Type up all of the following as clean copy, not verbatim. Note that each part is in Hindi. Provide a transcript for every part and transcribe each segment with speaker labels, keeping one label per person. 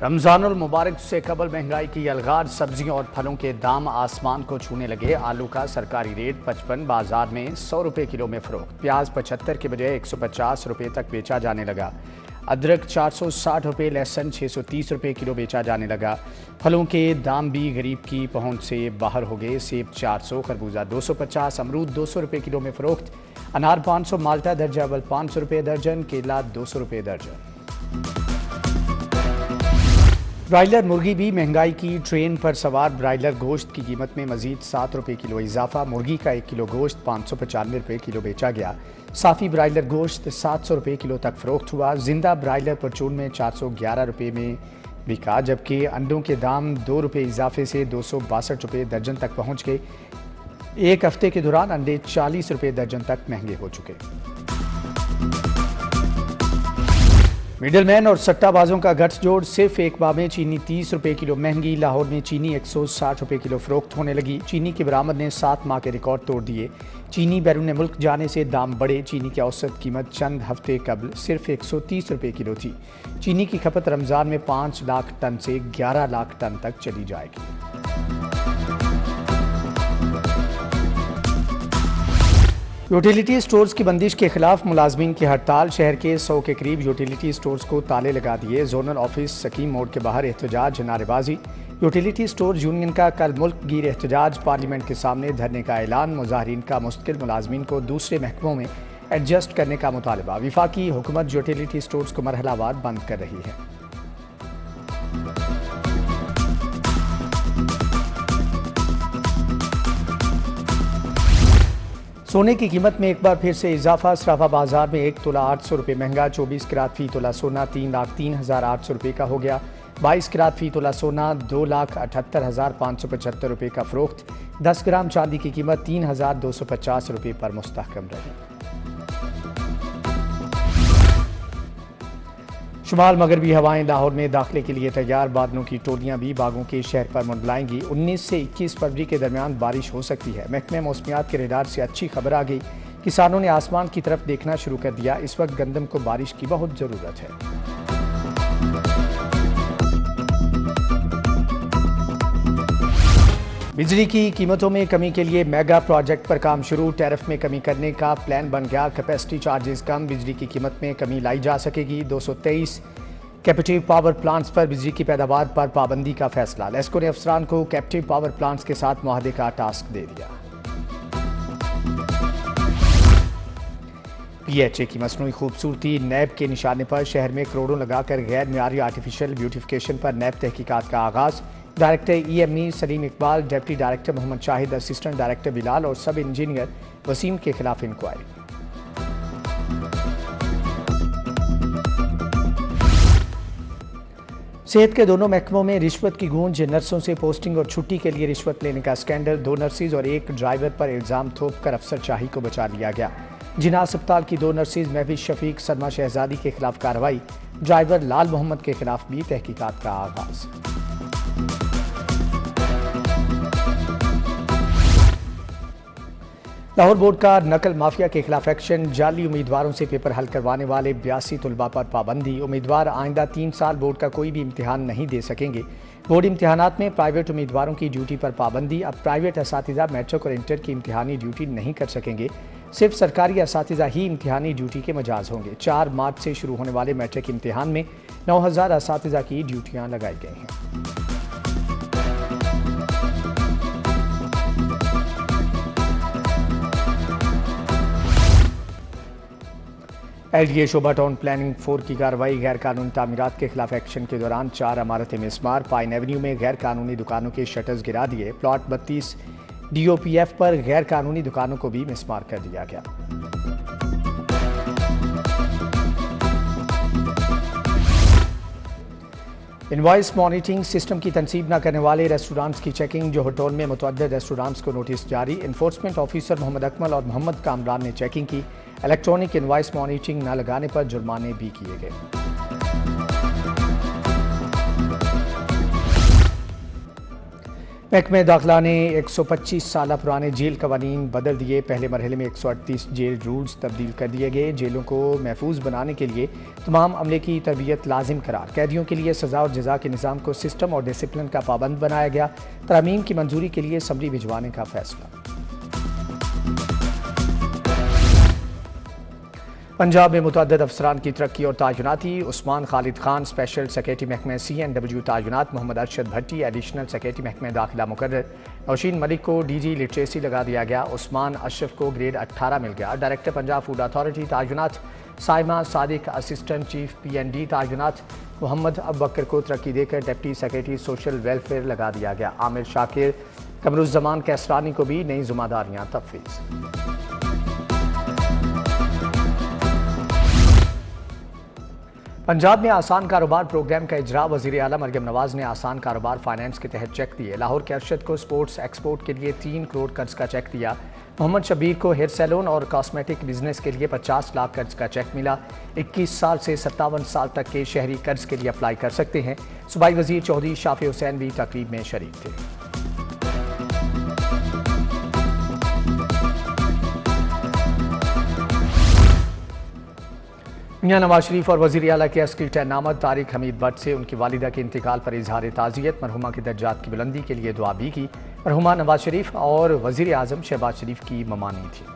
Speaker 1: रमजानुल मुबारक से कबल महंगाई की अलगार, सब्जियों और फलों के दाम आसमान को छूने लगे। आलू का सरकारी रेट 55, बाजार में 100 रुपये किलो में फरोख्त। प्याज 75 के बजाय 150 रुपये तक बेचा जाने लगा। अदरक 460 रुपये, लहसुन 630 रुपये किलो बेचा जाने लगा। फलों के दाम भी गरीब की पहुंच से बाहर हो गए। सेब 400, खरबूजा 250, अमरूद 200 रुपये किलो में फरोख्त। अनार 500, माल्टा दर्जा अव्वल 500 रुपये दर्जन, केला 200 रुपये दर्जन। ब्रायलर मुर्गी भी महंगाई की ट्रेन पर सवार। ब्रायलर गोश्त की कीमत में मजीद 7 रुपये किलो इजाफा। मुर्गी का 1 किलो गोश्त 595 रुपये किलो बेचा गया। साफ़ी ब्रायलर गोश्त 700 रुपये किलो तक फरोख्त हुआ। जिंदा ब्रायलर परचून में 411 रुपये में बिका, जबकि अंडों के दाम 2 रुपये इजाफे से 262 रुपये दर्जन तक पहुँच गए। एक हफ्ते के दौरान अंडे 40 रुपये दर्जन तक महंगे हो चुके। मिडलमैन और सट्टाबाजों का गठजोड़। सिर्फ एक माह में चीनी 30 रुपये किलो महंगी। लाहौर में चीनी 160 रुपये किलो फरोख्त होने लगी। चीनी की बरामद ने 7 माह के रिकॉर्ड तोड़ दिए। चीनी बैरून मुल्क जाने से दाम बढ़े। चीनी की औसत कीमत चंद हफ्ते कबल सिर्फ 130 रुपये किलो थी। चीनी की खपत रमज़ान में 5 लाख टन से 11 लाख टन तक चली जाएगी। यूटिलिटी स्टोर्स की बंदिश के खिलाफ मुलाजमीन की हड़ताल। शहर के 100 के करीब यूटिलिटी स्टोर्स को ताले लगा दिए। जोनल ऑफिस, सकीम मोड़ के बाहर एहतजाज, नारेबाजी। यूटिलिटी स्टोर यूनियन का कल मुल्क गिर एहतजाज। पार्लियामेंट के सामने धरने का ऐलान। मुजाहरीन का मुस्तकिल मुलाजमीन को दूसरे महकमों में एडजस्ट करने का मुतालबा। विफाकी हुकूमत यूटिलिटी स्टोर्स को मरहलावार बंद कर रही है। सोने की कीमत में एक बार फिर से इजाफा। सराफा बाजार में 1 तोला 800 रुपये महंगा। 24 कैरेट फी तोला सोना 3,03,800 रुपये का हो गया। 22 कैरेट फी तोला सोना 2,78,575 रुपये का फरोख्त। 10 ग्राम चांदी की कीमत 3,250 रुपये पर मुस्तहकम रही। शुमाल मगरबी हवाएं लाहौर में दाखिले के लिए तैयार। बादलों की टोलियां भी बागों के शहर पर मंडलाएंगी। 19 से 21 फरवरी के दरमियान बारिश हो सकती है। महकमे मौसमियात के रेडार से अच्छी खबर आ गई। किसानों ने आसमान की तरफ देखना शुरू कर दिया। इस वक्त गंदम को बारिश की बहुत ज़रूरत है। बिजली की कीमतों में कमी के लिए मेगा प्रोजेक्ट पर काम शुरू। टैरिफ में कमी करने का प्लान बन गया। कैपेसिटी चार्जेस कम, बिजली की कीमत में कमी लाई जा सकेगी। 223 कैपेटिव पावर प्लांट्स पर बिजली की पैदावार पर पाबंदी का फैसला। लेस्को ने अफसरान को कैपेटिव पावर प्लांट्स के साथ मुआहदे का टास्क दे दिया। PHA की मसनूई खूबसूरती नैब के निशाने पर शहर में करोड़ों लगाकर गैर मियारी आर्टिफिशियल ब्यूटिफिकेशन पर नैब तहकीकात का आगाज। Director EME Salim Iqbal, deputy director Mohammad Shahid, assistant director Bilal और सब इंजीनियर वसीम के खिलाफ इंक्वायरी। सेहत के दोनों महकमों में रिश्वत की गूंज। नर्सों से पोस्टिंग और छुट्टी के लिए रिश्वत लेने का स्कैंडल। 2 नर्सिस और 1 ड्राइवर पर इल्जाम थोप कर अफसर शाही को बचा लिया गया। जिना अस्पताल की 2 नर्सिस महफिज शफीक, सलमा शहजादी के खिलाफ कार्रवाई। ड्राइवर लाल मोहम्मद के खिलाफ भी तहकीकात का आगाज। लाहौर बोर्ड का नकल माफिया के खिलाफ एक्शन। जाली उम्मीदवारों से पेपर हल करवाने वाले 82 तलबा पर पाबंदी। उम्मीदवार आइंदा 3 साल बोर्ड का कोई भी इम्तिहान नहीं दे सकेंगे। बोर्ड इम्तिहानात में प्राइवेट उम्मीदवारों की ड्यूटी पर पाबंदी। अब प्राइवेट असातिज़ा मैट्रिक और इंटर की इम्तिहानी ड्यूटी नहीं कर सकेंगे। सिर्फ सरकारी असातिज़ा ही इम्तिहानी ड्यूटी के मजाज होंगे। 4 मार्च से शुरू होने वाले मैट्रिक इम्तिहान में 9,000 असातिज़ा की ड्यूटियाँ लगाई गई हैं। LDA शोबा टाउन प्लानिंग 4 की कार्रवाई। गैर कानूनी तामीरात के खिलाफ एक्शन के दौरान 4 इमारतें मिसमार। पाइन एवेन्यू में गैर कानूनी दुकानों के शटर्स गिरा दिए। प्लॉट 32 DOPF पर गैर कानूनी दुकानों को भी मिसमार कर दिया गया। इनवॉइस मॉनिटरिंग सिस्टम की तनसीब न करने वाले रेस्टोरेंट्स की चेकिंग। जो होटल में मुतअद्दिद रेस्टोरेंट्स को नोटिस जारी। इन्फोर्समेंट ऑफिसर मोहम्मद अकमल और मोहम्मद कामरान ने चेकिंग की। इलेक्ट्रॉनिक इनवॉइस मॉनिटरिंग न लगाने पर जुर्माने भी किए गए। महकमे दाखिला ने 125 साल पुराने जेल कवानीन बदल दिए। पहले मरहले में 138 जेल रूल्स तब्दील कर दिए गए। जेलों को महफूज बनाने के लिए तमाम अमले की तरबियत लाजिम करार। कैदियों के लिए सजा और जजा के निज़ाम को सिस्टम और डिसिप्लिन का पाबंद बनाया गया। तरमीम की मंजूरी के लिए असम्बली भिजवाने का फैसला। पंजाब में मुतअद्दिद अफसरान की तरक्की और तयनाती। उस्मान खालिद खान स्पेशल सेक्रेटरी महकमे CNW तयनात। मोहम्मद अरशद भट्टी एडिशनल सेक्रेटरी महकमे दाखिला मुकर्रर। नौशीन मलिक को DG लिटरेसी लगा दिया गया। उस्मान अशरफ को ग्रेड 18 मिल गया। डायरेक्टर पंजाब फूड अथॉरिटी तयनात। Saima Sadiq assistant chief PND तयनात। मोहम्मद अबुबकर को तरक्की देकर डिप्टी सेक्रेटरी सोशल वेलफेयर लगा दिया गया। आमिर शाकिर कमरुज़्ज़मान कैसरानी को भी नई जिम्मेदारियाँ तफवीज़। पंजाब में आसान कारोबार प्रोग्राम का इजरा। वज़ीर आला मरियम नवाज ने आसान कारोबार फाइनेंस के तहत चेक दिए। लाहौर के अरशद को स्पोर्ट्स एक्सपोर्ट के लिए 3 करोड़ कर्ज का चेक दिया। मोहम्मद शबीर को हेयर सैलून और कॉस्मेटिक बिजनेस के लिए 50 लाख कर्ज का चेक मिला। 21 साल से 57 साल तक के शहरी कर्ज के लिए अप्लाई कर सकते हैं। सूबाई वजीर चौधरी शाफी हुसैन भी तकरीब में शरीक थे। मियां नवाज शरीफ और वज़ीर आला के अस्करी तैनामत तारिक हमीद भट्ट से उनकी वालिदा के इंतकाल पर इजहार ताज़ियत। मरहुमा के दर्जात की बुलंदी के लिए दुआ भी की। मरहुमा नवाज शरीफ और वज़ीर आज़म शहबाज शरीफ की ममानी थी।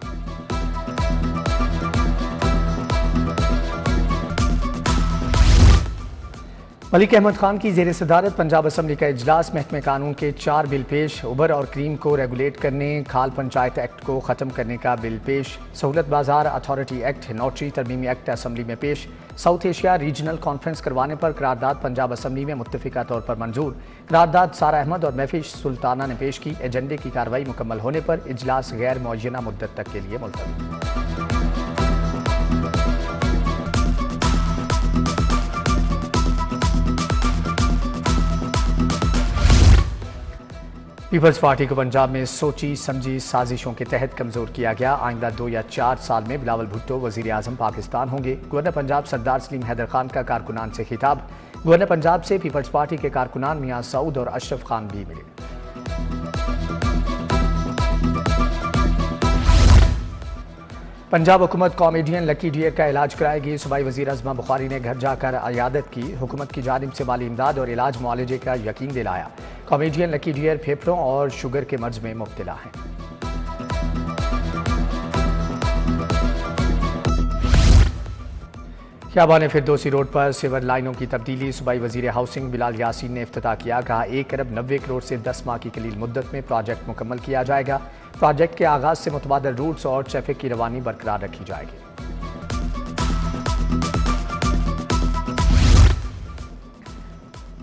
Speaker 1: मलिक अहमद खान की ज़ेर सदारत पंजाब असम्बली का इजलास। महकमे कानून के 4 बिल पेश। उबर और क्रीम को रेगुलेट करने, खाल पंचायत एक्ट को ख़त्म करने का बिल पेश। सहूलत बाजार अथॉरिटी एक्ट, नोटरी तरमीमी एक्ट असम्बली में पेश। साउथ एशिया रीजनल कॉन्फ्रेंस करवाने पर करारदाद पंजाब असम्बली में मुत्तफ़िका तौर पर मंजूर। करारदाद सारा अहमद और महफिश सुल्ताना ने पेश की। एजेंडे की कार्रवाई मुकम्मल होने पर इजलास गैर मुअय्यना मुद्दत तक के लिए मुलतवी। पीपल्स पार्टी को पंजाब में सोची समझी साजिशों के तहत कमज़ोर किया गया। आइंदा 2 या 4 साल में बिलावल भुट्टो वज़ीर आज़म पाकिस्तान होंगे। गवर्नर पंजाब सरदार सलीम हैदर खान का कारकुनान से खिताब। गवर्नर पंजाब से पीपल्स पार्टी के कारकुनान मियां सऊद और अशरफ खान भी मिले। पंजाब हुकूमत कॉमेडियन लकी डियर का इलाज कराएगी। सूबाई वज़ीर अज़मा बुखारी ने घर जाकर अयादत की। हुकूमत की जानिब से माली इमदाद और इलाज मुआलजे का यकीन दिलाया। कॉमेडियन लकी डियर फेफड़ों और शुगर के मर्ज में मुब्तला हैं। ख़ियाबान फिरदौसी रोड पर सिवर लाइनों की तब्दीली। सूबाई वज़ीर हाउसिंग बिलाल यासीन ने इफ्तिताह किया। कहा 1 अरब 90 करोड़ से 10 माह की कलील मुद्दत में प्रोजेक्ट मुकम्मल किया जाएगा। प्रोजेक्ट के आगाज़ से मुतबादल रूट्स और ट्रैफिक की रवानी बरकरार रखी जाएगी।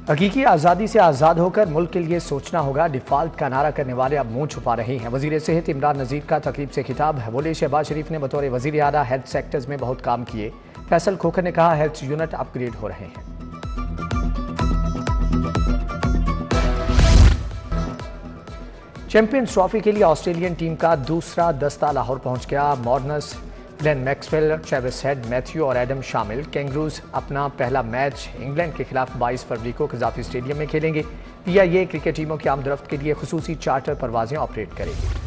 Speaker 1: हकीकी आज़ादी से आज़ाद होकर मुल्क के लिए सोचना होगा। डिफ़ाल्ट का नारा करने वाले अब मुंह छुपा रहे हैं। वज़ीर सेहत इमरान नज़ीर का तकरीब से खिताब। बोले शहबाज शरीफ ने बतौर वज़ीर आला हेल्थ सेक्टर्स में बहुत काम किए। फैसल खोखर ने कहा हेल्थ यूनिट अपग्रेड हो रहे हैं। चैंपियंस ट्रॉफी के लिए ऑस्ट्रेलियन टीम का दूसरा दस्ता लाहौर पहुंच गया। Marnus, Glenn Maxwell, Travis Head, Matthew और एडम शामिल। कैंगरूज अपना पहला मैच इंग्लैंड के खिलाफ 22 फरवरी को कज़ाफ़ी स्टेडियम में खेलेंगे। PIA क्रिकेट टीमों की आमदरफ्त के लिए खुसूसी चार्टर परवाजें ऑपरेट करेगी।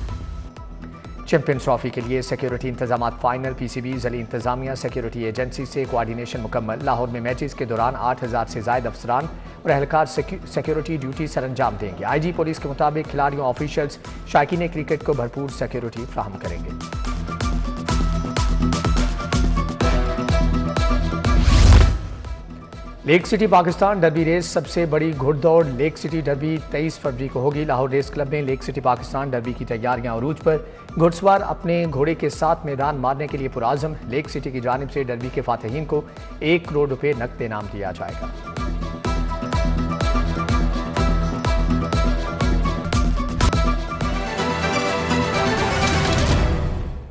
Speaker 1: चैंपियंस ट्रॉफी के लिए सिक्योरिटी इंतजामात फाइनल। PCB ज़िली इंतजामिया सिक्योरिटी एजेंसी से कोऑर्डिनेशन मुकम्मल। लाहौर में मैचेस के दौरान 8000 से ज़ायद अफसरान और एहलकार सिक्योरिटी ड्यूटी सर अंजाम देंगे। IG पुलिस के मुताबिक खिलाड़ियों, ऑफिशियल्स, शायकीन क्रिकेट को भरपूर सिक्योरिटी फ्राहम करेंगे। Lake city Pakistan derby race. सबसे बड़ी घुड़दौड़ लेक सिटी डर्बी 23 फरवरी को होगी। लाहौर रेस क्लब में लेक सिटी पाकिस्तान डर्बी की तैयारियां अरूज पर। घुड़सवार अपने घोड़े के साथ मैदान मारने के लिए पुराज़म। लेक सिटी की जानिब से डर्बी के फातहीन को 1 करोड़ रुपए नकद इनाम दिया जाएगा।